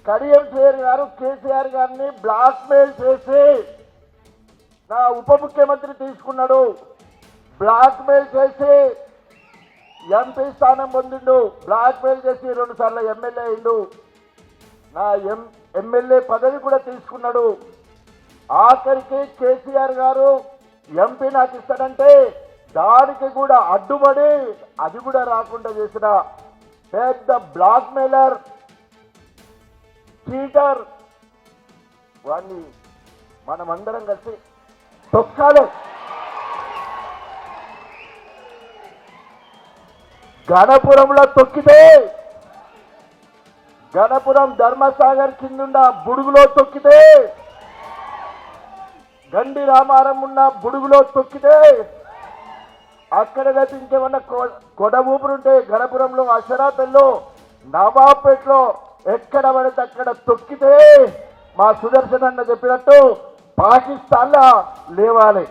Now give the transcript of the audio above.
కడియం శ్రీహరి గారు కేసీఆర్ గారిని బ్లాక్మెయిల్ చేసి నా ఉప ముఖ్యమంత్రి తీసుకున్నాడు, బ్లాక్మెయిల్ చేసి ఎంపీ స్థానం పొందిండు, బ్లాక్మెయిల్ చేసి 2 సార్లు ఎమ్మెల్యే అయిండు, నా ఎమ్మెల్యే పదవి కూడా తీసుకున్నాడు. ఆఖరికి కేసీఆర్ గారు ఎంపీ నాకు ఇస్తాడంటే దానికి కూడా అడ్డుపడి అది కూడా రాకుండా చేసిన పెద్ద బ్లాక్మెయిలర్, చీటర్ వాడిని మనమందరం కలిసి తొక్కాలి. గణపురంలో తొక్కితే, గణపురం ధర్మసాగర్ కిందున్న బుడుగులో తొక్కితే, గండి రామారం ఉన్న బుడుగులో తొక్కితే, అక్కడ ఇంకేమన్నా కొడ ఊపురుంటే గణపురంలో, అషరాపేటలో, నవాబ్పేటలో ఎక్కడ పడితే అక్కడ తొక్కితే మా సుదర్శన్ అన్న చెప్పినట్టు పాకిస్తాన్లా లేవాలి.